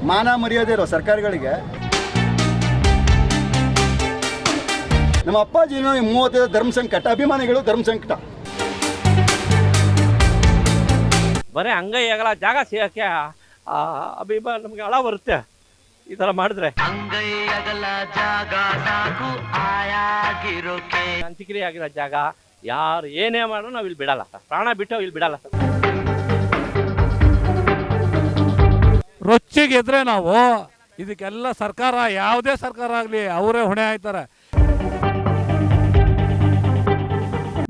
ಮಾನ ಮರ್ಯಾದೆ ಇರೋ ಸರ್ಕಾರಗಳಿಗೆ ನಮ್ಮ ಅಪ್ಪಾಜಿನೂ 35 ಧರ್ಮ ಸಂಕಟ, ಅಭಿಮಾನಿಗಳು ಧರ್ಮ ಸಂಕಟ. ಬರೀ ಅಂಗೈ ಆಗಲ್ಲ ಜಾಗ ಸಿಗಕ್ಕೆ ಅಭಿಮಾನ ನಮಗೆ ಹಳ ಬರುತ್ತೆ ಈ ಥರ ಮಾಡಿದ್ರೆ. ಅಂತ್ಯಕ್ರಿಯೆ ಆಗಿರೋ ಜಾಗ ಯಾರು ಏನೇ ಮಾಡೋ ನಾವು ಇಲ್ಲಿ ಬಿಡಲ್ಲ ಸರ್, ಪ್ರಾಣ ಬಿಟ್ಟು ಇಲ್ಲಿ ಬಿಡಲ್ಲ ಸರ್. ರೊಚ್ಚಿಗೆದ್ರೆ ನಾವು ಇದಕ್ಕೆಲ್ಲ ಸರ್ಕಾರ, ಯಾವುದೇ ಸರ್ಕಾರ ಆಗಲಿ ಅವರೇ ಹೊಣೆ ಆಯ್ತಾರೆ.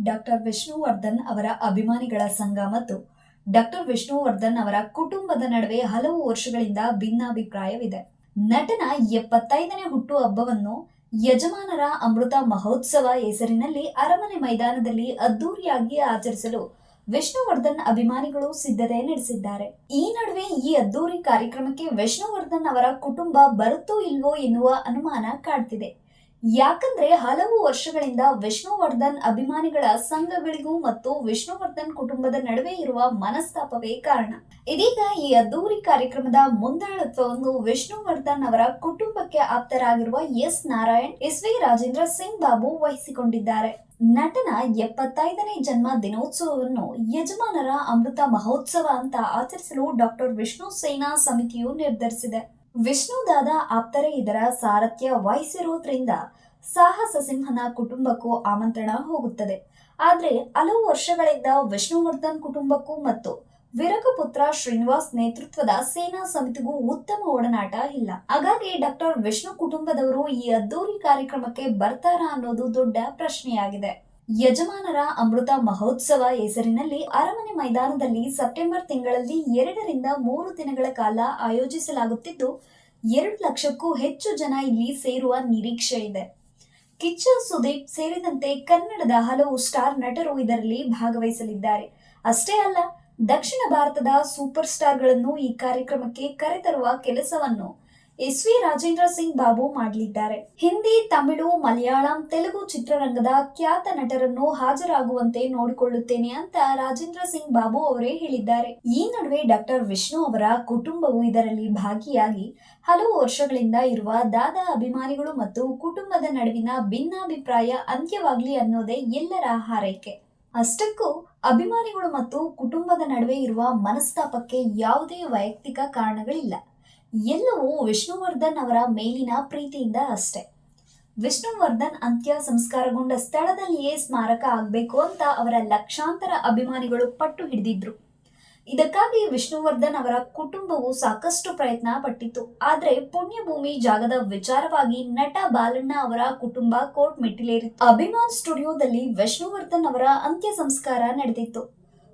ಡಾಕ್ಟರ್ ವಿಷ್ಣುವರ್ಧನ್ ಅವರ ಅಭಿಮಾನಿಗಳ ಸಂಘ ಮತ್ತು ಡಾಕ್ಟರ್ ವಿಷ್ಣುವರ್ಧನ್ ಅವರ ಕುಟುಂಬದ ನಡುವೆ ಹಲವು ವರ್ಷಗಳಿಂದ ಭಿನ್ನಾಭಿಪ್ರಾಯವಿದೆ. ನಟನ 75ನೇ ಹುಟ್ಟು ಹಬ್ಬವನ್ನು ಯಜಮಾನರ ಅಮೃತ ಮಹೋತ್ಸವ ಹೆಸರಿನಲ್ಲಿ ಅರಮನೆ ಮೈದಾನದಲ್ಲಿ ಅದ್ದೂರಿಯಾಗಿ ಆಚರಿಸಲು ವಿಷ್ಣುವರ್ಧನ್ ಅಭಿಮಾನಿಗಳು ಸಿದ್ಧತೆ ನಡೆಸಿದ್ದಾರೆ. ಈ ನಡುವೆ ಈ ಅದ್ದೂರಿ ಕಾರ್ಯಕ್ರಮಕ್ಕೆ ವಿಷ್ಣುವರ್ಧನ್ ಅವರ ಕುಟುಂಬ ಬರುತ್ತೋ ಇಲ್ವೋ ಎನ್ನುವ ಅನುಮಾನ ಕಾಡ್ತಿದೆ. ಯಾಕಂದ್ರೆ ಹಲವು ವರ್ಷಗಳಿಂದ ವಿಷ್ಣುವರ್ಧನ್ ಅಭಿಮಾನಿಗಳ ಸಂಘಗಳಿಗೂ ಮತ್ತು ವಿಷ್ಣುವರ್ಧನ್ ಕುಟುಂಬದ ನಡುವೆ ಇರುವ ಮನಸ್ತಾಪವೇ ಕಾರಣ. ಇದೀಗ ಈ ಅದ್ದೂರಿ ಕಾರ್ಯಕ್ರಮದ ಮುಂದಾಳತ್ವವನ್ನು ವಿಷ್ಣುವರ್ಧನ್ ಅವರ ಕುಟುಂಬಕ್ಕೆ ಆಪ್ತರಾಗಿರುವ S Narayan, S V Rajendra Singh Babu ವಹಿಸಿಕೊಂಡಿದ್ದಾರೆ. ನಟನ 75ನೇ ಜನ್ಮ ದಿನೋತ್ಸವವನ್ನು ಯಜಮಾನರ ಅಮೃತ ಮಹೋತ್ಸವ ಅಂತ ಆಚರಿಸಲು ಡಾಕ್ಟರ್ ವಿಷ್ಣು ಸೇನಾ ಸಮಿತಿಯು ನಿರ್ಧರಿಸಿದೆ. ವಿಷ್ಣುದಾದ ಆಪ್ತರೇ ಇದರ ಸಾರಥ್ಯ ವಹಿಸಿರುವುದರಿಂದ ಸಾಹಸ ಸಿಂಹನ ಕುಟುಂಬಕ್ಕೂ ಆಮಂತ್ರಣ ಹೋಗುತ್ತದೆ. ಆದ್ರೆ ಹಲವು ವರ್ಷಗಳಿಂದ ವಿಷ್ಣುವರ್ಧನ್ ಕುಟುಂಬಕ್ಕೂ ಮತ್ತು ವಿರಕಪುತ್ರ ಶ್ರೀನಿವಾಸ್ ನೇತೃತ್ವದ ಸೇನಾ ಸಮಿತಿಗೂ ಉತ್ತಮ ಒಡನಾಟ ಇಲ್ಲ. ಹಾಗಾಗಿ ಡಾಕ್ಟರ್ ವಿಷ್ಣು ಕುಟುಂಬದವರು ಈ ಅದ್ದೂರಿ ಕಾರ್ಯಕ್ರಮಕ್ಕೆ ಬರ್ತಾರಾ ಅನ್ನೋದು ದೊಡ್ಡ ಪ್ರಶ್ನೆಯಾಗಿದೆ. ಯಜಮಾನರ ಅಮೃತ ಮಹೋತ್ಸವ ಹೆಸರಿನಲ್ಲಿ ಅರಮನೆ ಮೈದಾನದಲ್ಲಿ ಸೆಪ್ಟೆಂಬರ್ ತಿಂಗಳಲ್ಲಿ 2 ರಿಂದ 3 ದಿನಗಳ ಕಾಲ ಆಯೋಜಿಸಲಾಗುತ್ತಿದ್ದು 2 ಲಕ್ಷಕ್ಕೂ ಹೆಚ್ಚು ಜನ ಇಲ್ಲಿ ಸೇರುವ ನಿರೀಕ್ಷೆ ಇದೆ. ಕಿಚ್ಚ ಸುದೀಪ್ ಸೇರಿದಂತೆ ಕನ್ನಡದ ಹಲವು ಸ್ಟಾರ್ ನಟರು ಇದರಲ್ಲಿ ಭಾಗವಹಿಸಲಿದ್ದಾರೆ. ಅಷ್ಟೇ ಅಲ್ಲ, ದಕ್ಷಿಣ ಭಾರತದ ಸೂಪರ್ ಸ್ಟಾರ್ಗಳನ್ನು ಈ ಕಾರ್ಯಕ್ರಮಕ್ಕೆ ಕರೆತರುವ ಕೆಲಸವನ್ನು ಎಸ್ ವಿ ರಾಜೇಂದ್ರ ಸಿಂಗ್ ಬಾಬು ಮಾಡಲಿದ್ದಾರೆ. ಹಿಂದಿ, ತಮಿಳು, ಮಲಯಾಳಂ, ತೆಲುಗು ಚಿತ್ರರಂಗದ ಖ್ಯಾತ ನಟರನ್ನು ಹಾಜರಾಗುವಂತೆ ನೋಡಿಕೊಳ್ಳುತ್ತೇನೆ ಅಂತ ರಾಜೇಂದ್ರ ಸಿಂಗ್ ಬಾಬು ಅವರೇ ಹೇಳಿದ್ದಾರೆ. ಈ ನಡುವೆ ಡಾಕ್ಟರ್ ವಿಷ್ಣು ಅವರ ಕುಟುಂಬವು ಇದರಲ್ಲಿ ಭಾಗಿಯಾಗಿ ಹಲವು ವರ್ಷಗಳಿಂದ ಇರುವ ದಾದಾ ಅಭಿಮಾನಿಗಳು ಮತ್ತು ಕುಟುಂಬದ ನಡುವಿನ ಭಿನ್ನಾಭಿಪ್ರಾಯ ಅಂತ್ಯವಾಗಲಿ ಅನ್ನೋದೇ ಎಲ್ಲರ ಹಾರೈಕೆ. ಅಷ್ಟಕ್ಕೂ ಅಭಿಮಾನಿಗಳು ಮತ್ತು ಕುಟುಂಬದ ನಡುವೆ ಇರುವ ಮನಸ್ತಾಪಕ್ಕೆ ಯಾವುದೇ ವೈಯಕ್ತಿಕ ಕಾರಣಗಳಿಲ್ಲ. ಎಲ್ಲವೂ ವಿಷ್ಣುವರ್ಧನ್ ಅವರ ಮೇಲಿನ ಪ್ರೀತಿಯಿಂದ ಅಷ್ಟೇ. ವಿಷ್ಣುವರ್ಧನ್ ಅಂತ್ಯ ಸಂಸ್ಕಾರಗೊಂಡ ಸ್ಥಳದಲ್ಲಿಯೇ ಸ್ಮಾರಕ ಆಗಬೇಕು ಅಂತ ಅವರ ಲಕ್ಷಾಂತರ ಅಭಿಮಾನಿಗಳು ಪಟ್ಟು ಹಿಡಿದಿದ್ರು. ಇದಕ್ಕಾಗಿ ವಿಷ್ಣುವರ್ಧನ್ ಅವರ ಕುಟುಂಬವು ಸಾಕಷ್ಟು ಪ್ರಯತ್ನ ಪಟ್ಟಿತ್ತು. ಆದ್ರೆ ಪುಣ್ಯಭೂಮಿ ಜಾಗದ ವಿಚಾರವಾಗಿ ನಟ ಬಾಲಣ್ಣ ಅವರ ಕುಟುಂಬ ಕೋರ್ಟ್ ಮೆಟ್ಟಿಲೇರಿತ್ತು. ಅಭಿಮಾನ್ ಸ್ಟುಡಿಯೋದಲ್ಲಿ ವಿಷ್ಣುವರ್ಧನ್ ಅವರ ಅಂತ್ಯ ಸಂಸ್ಕಾರ ನಡೆದಿತ್ತು.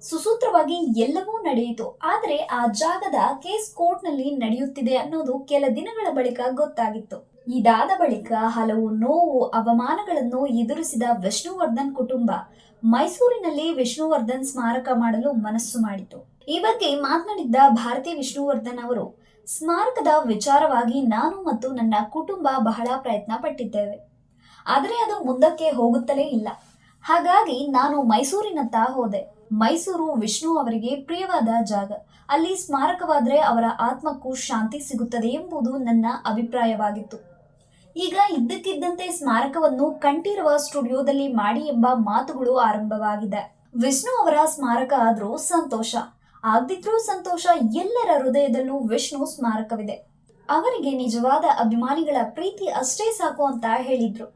ಸುಸೂತ್ರವಾಗಿ ಎಲ್ಲವೂ ನಡೆಯಿತು. ಆದ್ರೆ ಆ ಜಾಗದ ಕೇಸ್ ಕೋರ್ಟ್ ನಲ್ಲಿ ನಡೆಯುತ್ತಿದೆ ಅನ್ನೋದು ಕೆಲ ದಿನಗಳ ಬಳಿಕ ಗೊತ್ತಾಗಿತ್ತು. ಇದಾದ ಬಳಿಕ ಹಲವು ನೋವು, ಅವಮಾನಗಳನ್ನು ಎದುರಿಸಿದ ವಿಷ್ಣುವರ್ಧನ್ ಕುಟುಂಬ ಮೈಸೂರಿನಲ್ಲಿ ವಿಷ್ಣುವರ್ಧನ್ ಸ್ಮಾರಕ ಮಾಡಲು ಮನಸ್ಸು ಮಾಡಿತು. ಈ ಬಗ್ಗೆ ಮಾತನಾಡಿದ್ದ ಭಾರತಿ ವಿಷ್ಣುವರ್ಧನ್ ಅವರು, ಸ್ಮಾರಕದ ವಿಚಾರವಾಗಿ ನಾನು ಮತ್ತು ನನ್ನ ಕುಟುಂಬ ಬಹಳ ಪ್ರಯತ್ನ ಪಟ್ಟಿದ್ದೇವೆ. ಆದರೆ ಅದು ಮುಂದಕ್ಕೆ ಹೋಗುತ್ತಲೇ ಇಲ್ಲ. ಹಾಗಾಗಿ ನಾನು ಮೈಸೂರಿನತ್ತ ಹೋದೆ. ಮೈಸೂರು ವಿಷ್ಣು ಅವರಿಗೆ ಪ್ರಿಯವಾದ ಜಾಗ. ಅಲ್ಲಿ ಸ್ಮಾರಕವಾದರೆ ಅವರ ಆತ್ಮಕ್ಕೂ ಶಾಂತಿ ಸಿಗುತ್ತದೆ ಎಂಬುದು ನನ್ನ ಅಭಿಪ್ರಾಯವಾಗಿತ್ತು. ಈಗ ಇದ್ದಕ್ಕಿದ್ದಂತೆ ಸ್ಮಾರಕವನ್ನು ಕಂಠೀರವ ಸ್ಟುಡಿಯೋದಲ್ಲಿ ಮಾಡಿ ಎಂಬ ಮಾತುಗಳು ಆರಂಭವಾಗಿದೆ. ವಿಷ್ಣು ಅವರ ಸ್ಮಾರಕ ಆದ್ರೂ ಸಂತೋಷ, ಆಗದಿದ್ರೂ ಸಂತೋಷ. ಎಲ್ಲರ ಹೃದಯದಲ್ಲೂ ವಿಷ್ಣು ಸ್ಮಾರಕವಿದೆ. ಅವರಿಗೆ ನಿಜವಾದ ಅಭಿಮಾನಿಗಳ ಪ್ರೀತಿ ಅಷ್ಟೇ ಸಾಕು ಅಂತ ಹೇಳಿದ್ರು.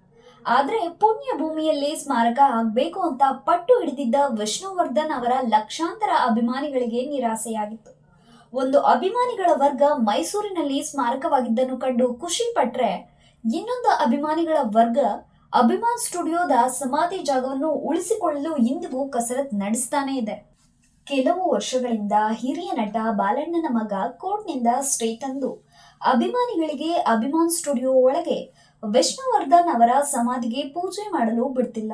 ಆದ್ರೆ ಪುಣ್ಯ ಭೂಮಿಯಲ್ಲಿ ಸ್ಮಾರಕ ಆಗ್ಬೇಕು ಅಂತ ಪಟ್ಟು ಹಿಡಿದಿದ್ದ ವಿಷ್ಣುವರ್ಧನ್ ಅವರ ಲಕ್ಷಾಂತರ ಅಭಿಮಾನಿಗಳಿಗೆ ನಿರಾಸೆಯಾಗಿತ್ತು. ಒಂದು ಅಭಿಮಾನಿಗಳ ವರ್ಗ ಮೈಸೂರಿನಲ್ಲಿ ಸ್ಮಾರಕವಾಗಿದ್ದನ್ನು ಕಂಡು ಖುಷಿ ಪಟ್ರೆ, ಇನ್ನೊಂದು ಅಭಿಮಾನಿಗಳ ವರ್ಗ ಅಭಿಮಾನ್ ಸ್ಟುಡಿಯೋದ ಸಮಾಧಿ ಜಾಗವನ್ನು ಉಳಿಸಿಕೊಳ್ಳಲು ಇಂದಿಗೂ ಕಸರತ್ ನಡೆಸ್ತಾನೆ ಇದೆ. ಕೆಲವು ವರ್ಷಗಳಿಂದ ಹಿರಿಯ ನಟ ಬಾಲಣ್ಣನ ಮಗ ಕೋರ್ಟ್ನಿಂದ ಸ್ಟೇ ತಂದು ಅಭಿಮಾನಿಗಳಿಗೆ ಅಭಿಮಾನ್ ಸ್ಟುಡಿಯೋ ಒಳಗೆ ವಿಷ್ಣುವರ್ಧನ್ ಅವರ ಸಮಾಧಿಗೆ ಪೂಜೆ ಮಾಡಲು ಬಿಡ್ತಿಲ್ಲ.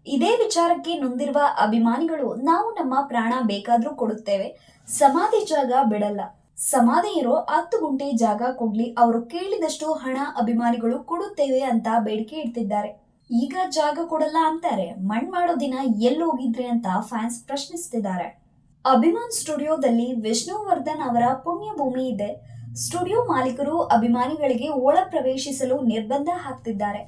ಇದೇ ವಿಚಾರಕ್ಕೆ ನೊಂದಿರುವ ಅಭಿಮಾನಿಗಳು, ನಾವು ನಮ್ಮ ಪ್ರಾಣ ಬೇಕಾದ್ರೂ ಕೊಡುತ್ತೇವೆ, ಸಮಾಧಿ ಜಾಗ ಬಿಡಲ್ಲ, ಸಮಾಧಿ ಇರೋ 10 ಗುಂಟೆ ಜಾಗ ಕೊಡ್ಲಿ, ಅವರು ಕೇಳಿದಷ್ಟು ಹಣ ಅಭಿಮಾನಿಗಳು ಕೊಡುತ್ತೇವೆ ಅಂತ ಬೇಡಿಕೆ ಇಡ್ತಿದ್ದಾರೆ. ಈಗ ಜಾಗ ಕೊಡಲ್ಲ ಅಂತಾರೆ, ಮಣ್ ಮಾಡೋ ದಿನ ಎಲ್ಲೋಗಿದ್ರೆ ಅಂತ ಫ್ಯಾನ್ಸ್ ಪ್ರಶ್ನಿಸ್ತಿದ್ದಾರೆ. ಅಭಿಮಾನ್ ಸ್ಟುಡಿಯೋದಲ್ಲಿ ವಿಷ್ಣುವರ್ಧನ್ ಅವರ ಪುಣ್ಯ ಭೂಮಿ ಇದೆ. ಸ್ಟುಡಿಯೋ ಮಾಲೀಕರು ಅಭಿಮಾನಿಗಳಿಗೆ ಒಳ ಪ್ರವೇಶಿಸಲು ನಿರ್ಬಂಧ ಹಾಕ್ತಿದ್ದಾರೆ.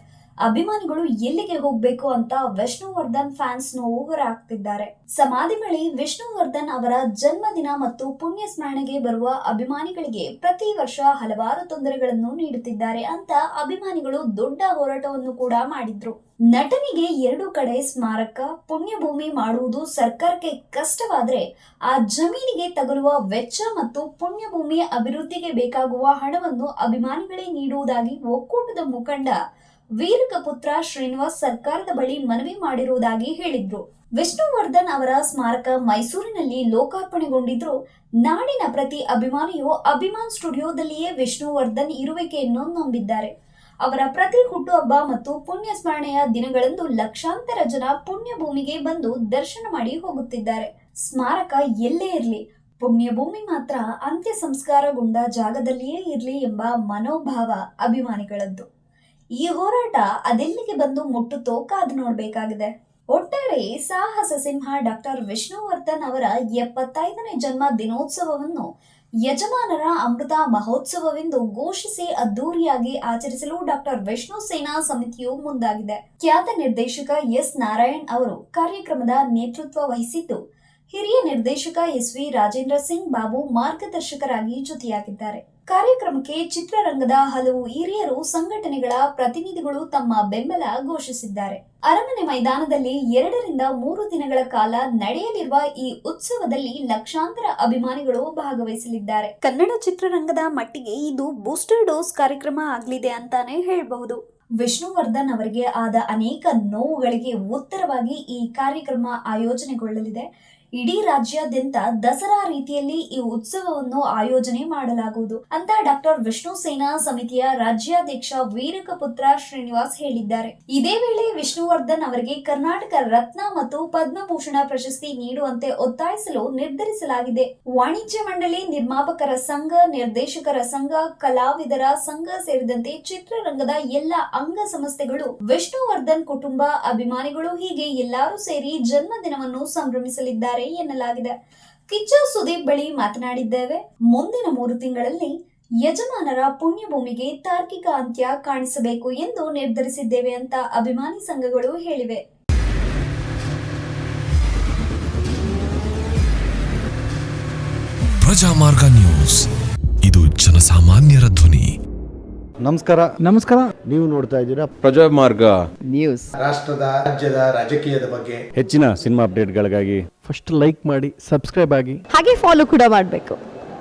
ಅಭಿಮಾನಿಗಳು ಎಲ್ಲಿಗೆ ಹೋಗ್ಬೇಕು ಅಂತ ವಿಷ್ಣುವರ್ಧನ್ ಫ್ಯಾನ್ಸ್ ನೋವು ಹೊರಹಾಕ್ತಿದ್ದಾರೆ. ಸಮಾಧಿ ಬಳಿ ವಿಷ್ಣುವರ್ಧನ್ ಅವರ ಜನ್ಮದಿನ ಮತ್ತು ಪುಣ್ಯ ಸ್ಮರಣೆಗೆ ಬರುವ ಅಭಿಮಾನಿಗಳಿಗೆ ಪ್ರತಿ ವರ್ಷ ಹಲವಾರು ತೊಂದರೆಗಳನ್ನು ನೀಡುತ್ತಿದ್ದಾರೆ ಅಂತ ಅಭಿಮಾನಿಗಳು ದೊಡ್ಡ ಹೋರಾಟವನ್ನು ಕೂಡ ಮಾಡಿದ್ರು. ನಟನಿಗೆ 2 ಕಡೆ ಸ್ಮಾರಕ ಪುಣ್ಯಭೂಮಿ ಮಾಡುವುದು ಸರ್ಕಾರಕ್ಕೆ ಕಷ್ಟವಾದ್ರೆ ಆ ಜಮೀನಿಗೆ ತಗುಲುವ ವೆಚ್ಚ ಮತ್ತು ಪುಣ್ಯಭೂಮಿ ಅಭಿವೃದ್ಧಿಗೆ ಬೇಕಾಗುವ ಹಣವನ್ನು ಅಭಿಮಾನಿಗಳೇ ನೀಡುವುದಾಗಿ ಒಕ್ಕೂಟದ ಮುಖಂಡ ವೀರಕಪುತ್ರ ಶ್ರೀನಿವಾಸ್ ಸರ್ಕಾರದ ಬಳಿ ಮನವಿ ಮಾಡಿರುವುದಾಗಿ ಹೇಳಿದ್ರು. ವಿಷ್ಣುವರ್ಧನ್ ಅವರ ಸ್ಮಾರಕ ಮೈಸೂರಿನಲ್ಲಿ ಲೋಕಾರ್ಪಣೆಗೊಂಡಿದ್ರು. ನಾಡಿನ ಪ್ರತಿ ಅಭಿಮಾನಿಯು ಅಭಿಮಾನ್ ಸ್ಟುಡಿಯೋದಲ್ಲಿಯೇ ವಿಷ್ಣುವರ್ಧನ್ ಇರುವಿಕೆಯನ್ನು ನಂಬಿದ್ದಾರೆ. ಅವರ ಪ್ರತಿ ಹುಟ್ಟುಹಬ್ಬ ಮತ್ತು ಪುಣ್ಯ ಸ್ಮರಣೆಯ ದಿನಗಳಂದು ಲಕ್ಷಾಂತರ ಜನ ಪುಣ್ಯಭೂಮಿಗೆ ಬಂದು ದರ್ಶನ ಮಾಡಿ ಹೋಗುತ್ತಿದ್ದಾರೆ. ಸ್ಮಾರಕ ಎಲ್ಲೇ ಇರಲಿ, ಪುಣ್ಯಭೂಮಿ ಮಾತ್ರ ಅಂತ್ಯ ಸಂಸ್ಕಾರಗೊಂಡ ಜಾಗದಲ್ಲಿಯೇ ಇರಲಿ ಎಂಬ ಮನೋಭಾವ ಅಭಿಮಾನಿಗಳದ್ದು. ಈ ಹೋರಾಟ ಅದೆಲ್ಲಿಗೆ ಬಂದು ಮುಟ್ಟುತ್ತೋ ಕಾದು ನೋಡಬೇಕಾಗಿದೆ. ಒಟ್ಟಾರೆ ಸಾಹಸ ಸಿಂಹ ಡಾಕ್ಟರ್ ವಿಷ್ಣುವರ್ಧನ್ ಅವರ 75ನೇ ಜನ್ಮ ದಿನೋತ್ಸವವನ್ನು ಯಜಮಾನರ ಅಮೃತ ಮಹೋತ್ಸವವೆಂದು ಘೋಷಿಸಿ ಅದ್ದೂರಿಯಾಗಿ ಆಚರಿಸಲು ಡಾಕ್ಟರ್ ವಿಷ್ಣು ಸೇನಾ ಸಮಿತಿಯು ಮುಂದಾಗಿದೆ. ಖ್ಯಾತ ನಿರ್ದೇಶಕ ಎಸ್ ನಾರಾಯಣ್ ಅವರು ಕಾರ್ಯಕ್ರಮದ ನೇತೃತ್ವ ವಹಿಸಿದ್ದು, ಹಿರಿಯ ನಿರ್ದೇಶಕ ಎಸ್.ವಿ. ರಾಜೇಂದ್ರ ಸಿಂಗ್ ಬಾಬು ಮಾರ್ಗದರ್ಶಕರಾಗಿ ಜೊತೆಯಾಗಿದ್ದಾರೆ. ಕಾರ್ಯಕ್ರಮಕ್ಕೆ ಚಿತ್ರರಂಗದ ಹಲವು ಹಿರಿಯರು, ಸಂಘಟನೆಗಳ ಪ್ರತಿನಿಧಿಗಳು ತಮ್ಮ ಬೆಂಬಲ ಘೋಷಿಸಿದ್ದಾರೆ. ಅರಮನೆ ಮೈದಾನದಲ್ಲಿ 2 ರಿಂದ 3 ದಿನಗಳ ಕಾಲ ನಡೆಯಲಿರುವ ಈ ಉತ್ಸವದಲ್ಲಿ ಲಕ್ಷಾಂತರ ಅಭಿಮಾನಿಗಳು ಭಾಗವಹಿಸಲಿದ್ದಾರೆ. ಕನ್ನಡ ಚಿತ್ರರಂಗದ ಮಟ್ಟಿಗೆ ಇದು ಬೂಸ್ಟರ್ ಡೋಸ್ ಕಾರ್ಯಕ್ರಮ ಆಗಲಿದೆ ಅಂತಾನೆ ಹೇಳಬಹುದು. ವಿಷ್ಣುವರ್ಧನ್ ಅವರಿಗೆ ಆದ ಅನೇಕ ನೋವುಗಳಿಗೆ ಉತ್ತರವಾಗಿ ಈ ಕಾರ್ಯಕ್ರಮ ಆಯೋಜನೆಗೊಳ್ಳಲಿದೆ. ಇಡೀ ರಾಜ್ಯಾದ್ಯಂತ ದಸರಾ ರೀತಿಯಲ್ಲಿ ಈ ಉತ್ಸವವನ್ನು ಆಯೋಜನೆ ಮಾಡಲಾಗುವುದು ಅಂತ ಡಾಕ್ಟರ್ ವಿಷ್ಣು ಸೇನಾ ಸಮಿತಿಯ ರಾಜ್ಯಾಧ್ಯಕ್ಷ ವೀರಕಪುತ್ರ ಶ್ರೀನಿವಾಸ್ ಹೇಳಿದ್ದಾರೆ. ಇದೇ ವೇಳೆ ವಿಷ್ಣುವರ್ಧನ್ ಅವರಿಗೆ ಕರ್ನಾಟಕ ರತ್ನ ಮತ್ತು ಪದ್ಮಭೂಷಣ ಪ್ರಶಸ್ತಿ ನೀಡುವಂತೆ ಒತ್ತಾಯಿಸಲು ನಿರ್ಧರಿಸಲಾಗಿದೆ. ವಾಣಿಜ್ಯ ಮಂಡಳಿ, ನಿರ್ಮಾಪಕರ ಸಂಘ, ನಿರ್ದೇಶಕರ ಸಂಘ, ಕಲಾವಿದರ ಸಂಘ ಸೇರಿದಂತೆ ಚಿತ್ರರಂಗದ ಎಲ್ಲ ಅಂಗ ಸಂಸ್ಥೆಗಳು, ವಿಷ್ಣುವರ್ಧನ್ ಕುಟುಂಬ, ಅಭಿಮಾನಿಗಳು ಹೀಗೆ ಎಲ್ಲರೂ ಸೇರಿ ಜನ್ಮದಿನವನ್ನು ಸಂಭ್ರಮಿಸಲಿದ್ದಾರೆ ಎನ್ನಲಾಗಿದೆ. ಕಿಚ್ಚ ಸುದೀಪ್ ಬಳಿ ಮಾತನಾಡಿದ್ದೇವೆ. ಮುಂದಿನ 3 ತಿಂಗಳಲ್ಲಿ ಯಜಮಾನರ ಪುಣ್ಯಭೂಮಿಗೆ ತಾರ್ಕಿಕ ಅಂತ್ಯ ಕಾಣಿಸಬೇಕು ಎಂದು ನಿರ್ಧರಿಸಿದ್ದೇವೆ ಅಂತ ಅಭಿಮಾನಿ ಸಂಘಗಳು ಹೇಳಿವೆ. ಪ್ರಜಾಮಾರ್ಗ ನ್ಯೂಸ್, ಇದು ಜನಸಾಮಾನ್ಯರ ಧ್ವನಿ. ನಮಸ್ಕಾರ. ನೀವು ನೋಡ್ತಾ ಇದ್ದೀರಾ ಪ್ರಜಾಮಾರ್ಗ ನ್ಯೂಸ್. ರಾಷ್ಟ್ರದ, ರಾಜ್ಯದ, ರಾಜಕೀಯದ ಬಗ್ಗೆ ಹೆಚ್ಚಿನ ಸಿನಿಮಾ ಅಪ್ಡೇಟ್ಗಳಿಗಾಗಿ ಫಸ್ಟ್ ಲೈಕ್ ಮಾಡಿ, ಸಬ್ಸ್ಕ್ರೈಬ್ ಆಗಿ, ಹಾಗೆ ಫಾಲೋ ಕೂಡ ಮಾಡಬೇಕು.